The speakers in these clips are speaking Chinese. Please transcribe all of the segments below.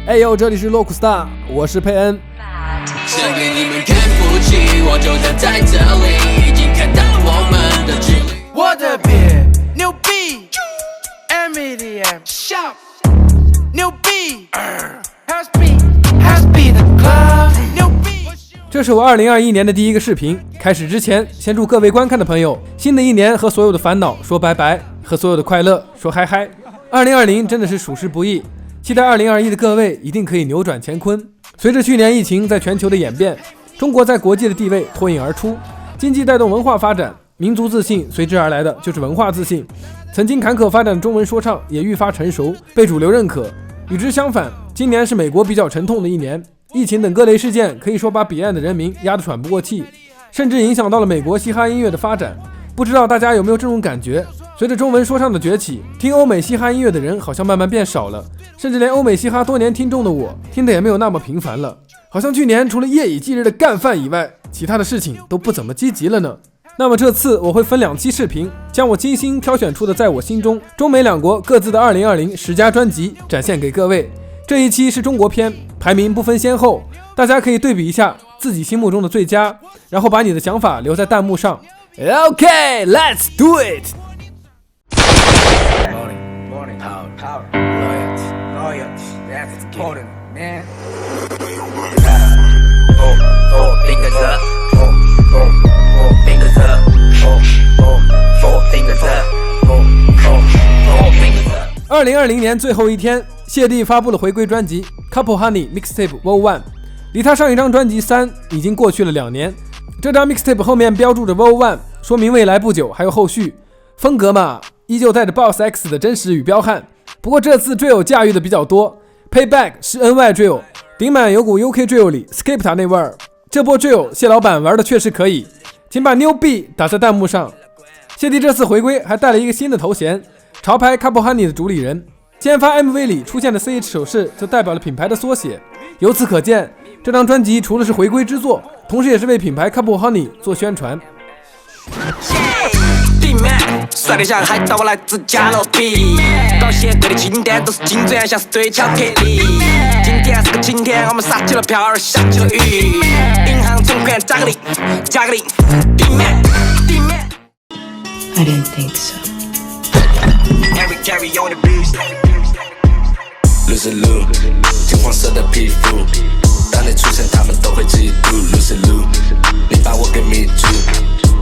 哎呦，这里是洛库斯塔，我是佩恩。想给你们看不起，我就站在这里，已经看到我们的距离。我的别牛逼 ，Eminem shout 牛逼 ，House beat the club 牛逼。这是我2021年的第一个视频，开始之前，先祝各位观看的朋友，新的一年和所有的烦恼说拜拜，和所有的快乐说嗨嗨。2020真的是属实不易，期待2021的各位一定可以扭转乾坤。随着去年疫情在全球的演变，中国在国际的地位脱颖而出，经济带动文化发展，民族自信随之而来的就是文化自信。曾经坎坷发展的中文说唱也愈发成熟，被主流认可。与之相反，今年是美国比较沉痛的一年，疫情等各类事件可以说把彼岸的人民压得喘不过气，甚至影响到了美国嘻哈音乐的发展。不知道大家有没有这种感觉？随着中文说唱的崛起，听欧美嘻哈音乐的人好像慢慢变少了，甚至连欧美嘻哈多年听众的我听的也没有那么频繁了，好像去年除了夜以继日的干饭以外，其他的事情都不怎么积极了呢。那么这次我会分2期视频，将我精心挑选出的在我心中中美两国各自的2020 10佳专辑展现给各位。这一期是中国篇，排名不分先后，大家可以对比一下自己心目中的最佳，然后把你的想法留在弹幕上。 OK, let's do it。 Power, loyalty, that's important, man. Fingers up, fingers up, fingers up. 2020年最后一天，谢帝发布了回归专辑 Couple Honey Mixtape Vol. 1， 离他上一张专辑3已经过去了2年。这张 Mixtape 后面标注着 Vol. 1， 说明未来不久还有后续。风格嘛，依旧带着 Boss X 的真实与彪悍，不过这次 drill 驾驭的比较多。 Payback 是 NY drill， 顶满有股 UK drill 里 Skepta 那味儿。这波 drill 谢老板玩的确实可以，请把牛逼打在弹幕上。谢帝这次回归还带了一个新的头衔，潮牌 Couple Honey 的主理人。先发 MV 里出现的 CH 手势就代表了品牌的缩写，由此可见，这张专辑除了是回归之作，同时也是为品牌 Couple Honey 做宣传。帅得像海盗，我来自加勒比，高线对的清点都是金钻，像是对敲铁力。今天是个晴天，我们撒起了票儿，下起了雨。银行存款加个零，加个零，地面。I didn't think so. Every carry on the beach。Lucy Lou， 金黄色的皮肤，当你出现，他们都会嫉妒。Lucy Lou， 你把我给迷住。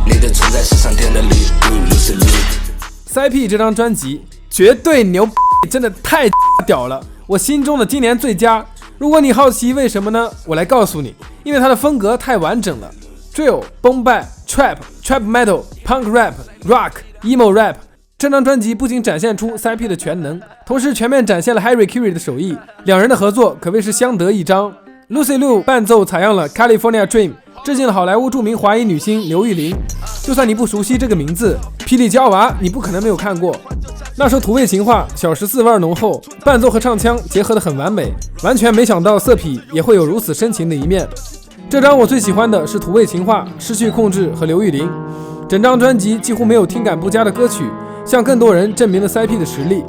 你的存在是上天的礼物 Lucy Lou。 CP 这张专辑绝对牛，真的太屌了，我心中的今年最佳。如果你好奇为什么呢，我来告诉你，因为它的风格太完整了， Drill, Boom Bap, Trap, Trap Metal, Punk Rap, Rock, Emo Rap。 这张专辑不仅展现出 CP 的全能，同时全面展现了 Harry Curry 的手艺，两人的合作可谓是相得益彰。 Lucy Liu 伴奏采样了 California Dream， 致敬了好莱坞著名华裔女星刘玉玲。就算你不熟悉这个名字，霹雳娇娃你不可能没有看过。那首土味情话小14味浓厚，伴奏和唱腔结合得很完美，完全没想到色痞也会有如此深情的一面。这张我最喜欢的是土味情话、失去控制和刘玉玲。整张专辑几乎没有听感不佳的歌曲，向更多人证明了 CP 的实力。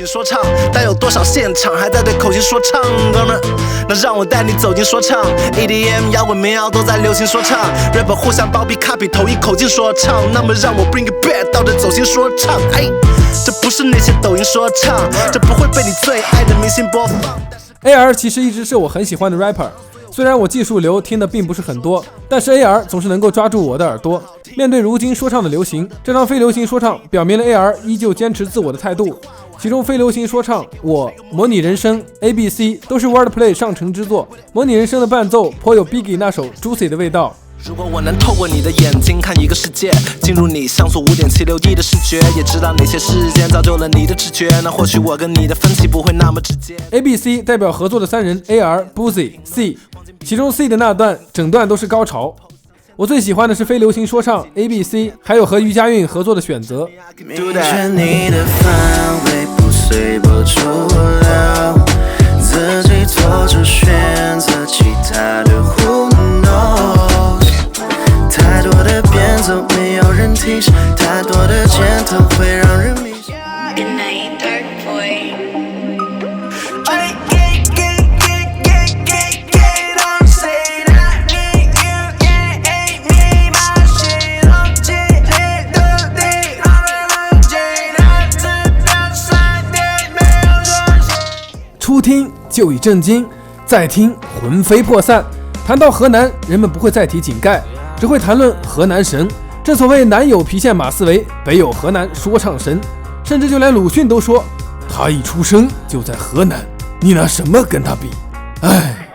说唱，但有多少现场还在对口型说唱？哥们，那让我带你走进说唱 ，EDM 摇滚民谣都在流行说唱 ，rapper 互相包庇 copy 同一口径说唱。那么让我 bring it back 到这走心说唱，哎，这不是那些抖音说唱，这不会被你最爱的明星播放。AR 其实一直是我很喜欢的 rapper， 虽然我技术流听的并不是很多，但是 AR 总是能够抓住我的耳朵。面对如今说唱的流行，这张非流行说唱表明了 AR 依旧坚持自我的态度。其中非流行说唱、我、模拟人生、ABC 都是 Wordplay 上乘之作。模拟人生的伴奏颇有 Biggie 那首 Juicy 的味道。如果我能透过你的眼睛看一个世界，进入你像素5.76亿的视觉，也知道哪些事件造就了你的直觉，那或许我跟你的分歧不会那么直接。 ABC 代表合作的3人 AR、Boozy、C， 其中 C 的那段整段都是高潮。我最喜欢的是非流行说唱 ABC， 还有和余佳运合作的选择。你的范围不随波逐流，初听就已震惊，再听魂飞魄散。谈到河南，人们不会再提井盖，只会谈论河南神。正所谓南有郫县马思唯，北有河南说唱神，甚至就连鲁迅都说他一出生就在河南，你拿什么跟他比？唉。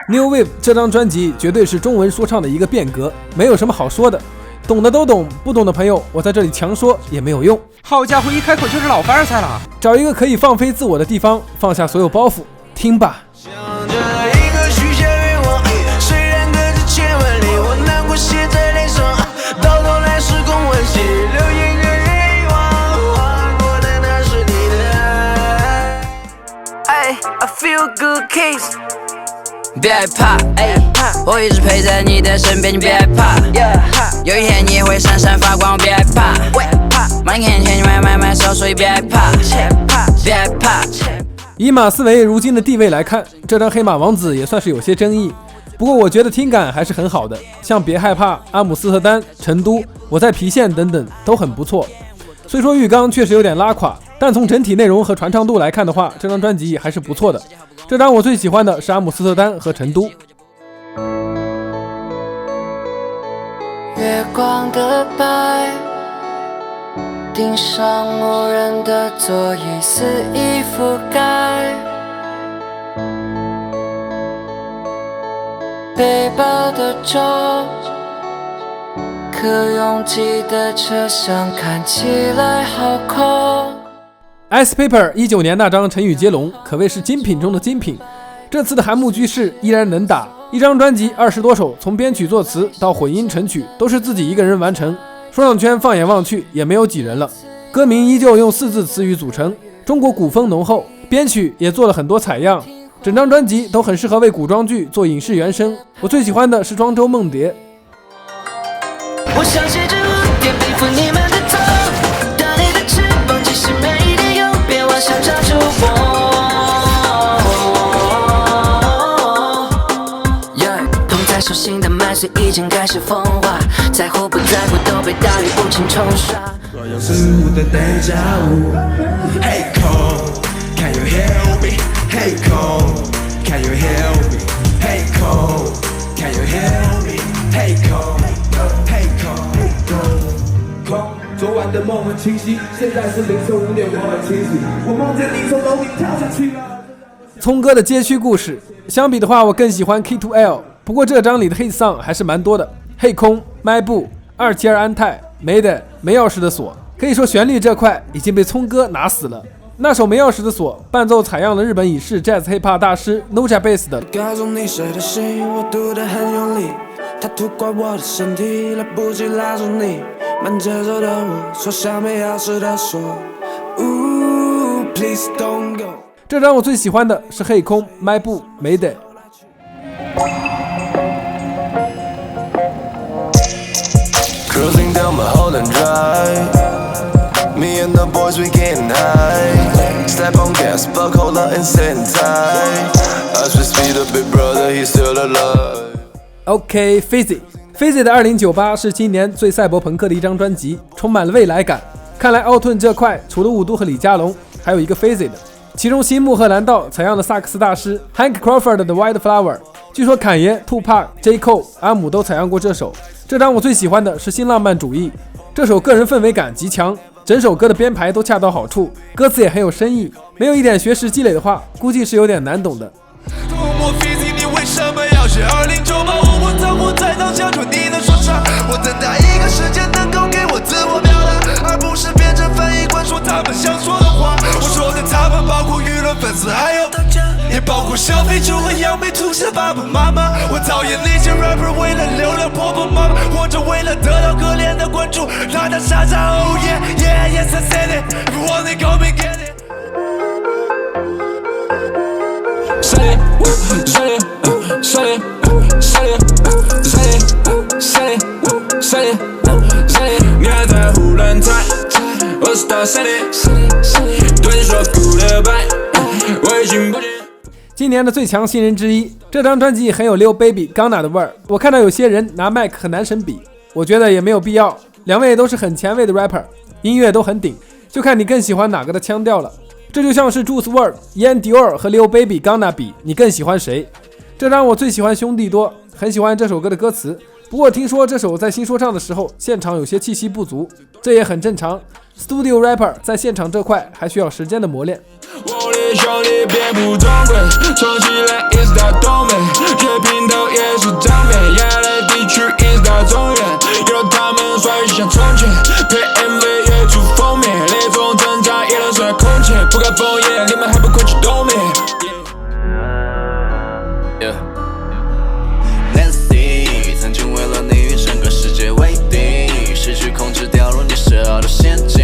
New Wave 这张专辑绝对是中文说唱的一个变革，没有什么好说的，懂的都懂，不懂的朋友我在这里强说也没有用。好家伙，一开口就是老凡尔赛了。找一个可以放飞自我的地方，放下所有包袱，听吧。想着一个许下愿望，虽然隔着千万里，我难过写在脸上，到头来是空欢喜，留一个愿望，划过的那是你的爱。I feel good kiss。别害怕，我一直陪在你的身边，你别害怕，有一天你会闪闪发光，别害怕，满天千万小，所以别害怕，别害怕。以马思唯如今的地位来看，这张黑马王子也算是有些争议，不过我觉得听感还是很好的，像别害怕、阿姆斯特丹、成都、我在郫县等等都很不错。虽说浴缸确实有点拉垮，但从整体内容和传唱度来看的话，这张专辑还是不错的。这张我最喜欢的是阿姆斯特丹和成都。月光的白，顶上无人的座椅肆意覆盖，背包的粥，可拥挤的车厢看起来好空。Ice Paper 19年那张成语接龙可谓是精品中的精品，这次的韩木居士依然能打，一张专辑20多首，从编曲作词到混音成曲都是自己一个人完成，说唱圈放眼望去也没有几人了。歌名依旧用4字词语组成，中国古风浓厚，编曲也做了很多采样，整张专辑都很适合为古装剧做影视原声。我最喜欢的是庄周梦蝶。我想写着蝴蝶背负你们的头，打你的翅膀，即使每一天有别，我想抓住我。捧在手心的麦穗已经开始风化，在乎不在乎都被大雨无情冲刷。若有失误的 déjà vu Hey Cole, can you help me? Hey Cole, can you help me? Hey Cole, can you help me? Hey Cole, hey Cole, 昨晚的梦很清晰，现在是凌晨5点，我很清醒，我梦见你从楼顶跳下去了。聪哥的街区故事，相比的话我更喜欢 K2L， 不过这张里的 hit song 还是蛮多的，黑空、迈步、272安泰、没的、没钥匙的锁，可以说旋律这块已经被聪哥拿死了。那首没钥匙的锁伴奏采样了日本已逝 Jazz Hip Hop 大师 Noja Bass 的。告诉你谁的心，我读得很用力，他突过我的身体，来不及拉住你，慢节奏的我说像没钥匙的锁。Please don't go。这张我最喜欢的是黑空、迈步、没的。Cruising down Mulholland Drive, me and the boys we getting high. Step on gas, fuck hold on and sit tight. I should speed up, big brother, he's still alive. OK, Fizzy 的2098是今年最赛博朋克的一张专辑，充满了未来感。看来奥顿这块除了雾都和李佳隆，还有一个 Fizzy 的，其中新木和蓝道采样的萨克斯大师 Hank Crawford 的 White Flower， 据说侃爷、Tupac、J. Cole、阿姆都采样过这首。这张我最喜欢的是新浪漫主义，这首个人氛围感极强，整首歌的编排都恰到好处，歌词也很有深意，没有一点学识积累的话，估计是有点难懂的。你为什么要是2098？我当我在当下说你的说唱，我等待一个时间能够给我自我表达，而不是变成翻译官说他们想说的话。我说的他们包括舆论粉丝，还有大家，也包括消费主和扬眉吐气的爸爸妈妈。我讨厌那些 rapper 为了流量婆婆妈妈，或者为了得到可怜的关注打打杀杀。Oh yeah yeah yes I said it, if you want it go and get it。你还在胡乱猜，我是到山里，对你说 goodbye， 我已经不见。今年的最强新人之一，这张专辑很有 Lil Baby、Gunna 的味儿。我看到有些人拿麦克和男神比，我觉得也没有必要，两位都是很前卫的 rapper， 音乐都很顶，就看你更喜欢哪个的腔调了。这就像是 Juice WRLD、Ian Dior 和 Lil Baby Gunna 比，你更喜欢谁？这让我最喜欢兄弟多，很喜欢这首歌的歌词。不过听说这首在新说唱的时候，现场有些气息不足，这也很正常。Studio rapper 在现场这块还需要时间的磨练。我的兄弟别不中规，冲起来 is 到东北，这平头也是长辈，亚的地区 is 到中原，有他们帅像从前，配 MV 也出封面，雷锋侦察也能算空前，不敢封眼，你们还不快去冬眠。Nancy 曾经为了你与整个世界为敌，失去控制掉入你设好的陷阱，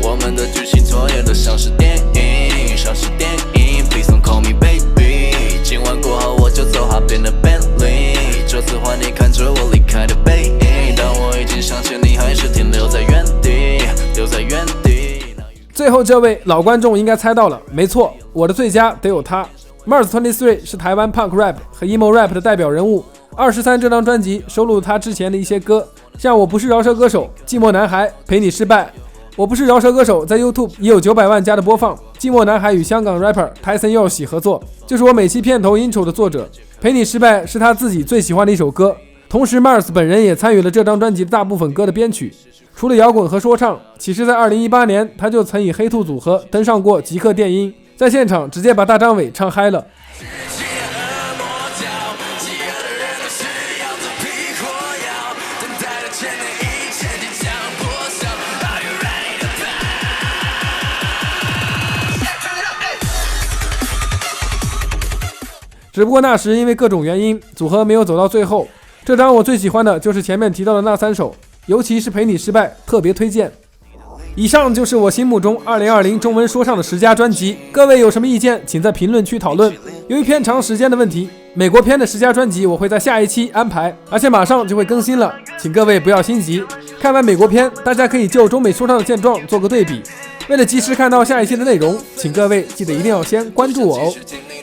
我们的剧情作业都像是电影，像是电影 Please don't call me baby， 今晚过后我就走好边的 Bentley， 这次换你看着我离开的背影，但我已经想起你还是停留在原地，留在原地。最后这位老观众应该猜到了，没错，我的最佳得有他。Mars23 是台湾 Punk Rap 和 Emo Rap 的代表人物。23这张专辑收录了他之前的一些歌，像我不是饶舌歌手、寂寞男孩、陪你失败。我不是饶舌歌手在 YouTube 也有900万加的播放。寂寞男孩与香港 rapper Tyson Yoshi 合作，就是我每期片头 intro 的作者。陪你失败是他自己最喜欢的一首歌，同时 Mars 本人也参与了这张专辑的大部分歌的编曲。除了摇滚和说唱，其实在2018年他就曾以黑兔组合登上过极客电音，在现场直接把大张伟唱嗨了。只不过那时因为各种原因，组合没有走到最后。这张我最喜欢的就是前面提到的那3首，尤其是陪你失败，特别推荐。以上就是我心目中2020中文说唱的10佳专辑，各位有什么意见请在评论区讨论。由于偏长时间的问题，美国篇的10佳专辑我会在下一期安排，而且马上就会更新了，请各位不要心急。看完美国篇，大家可以就中美说唱的现状做个对比。为了及时看到下一期的内容，请各位记得一定要先关注我哦。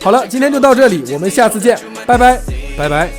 好了，今天就到这里，我们下次见，拜拜，拜拜。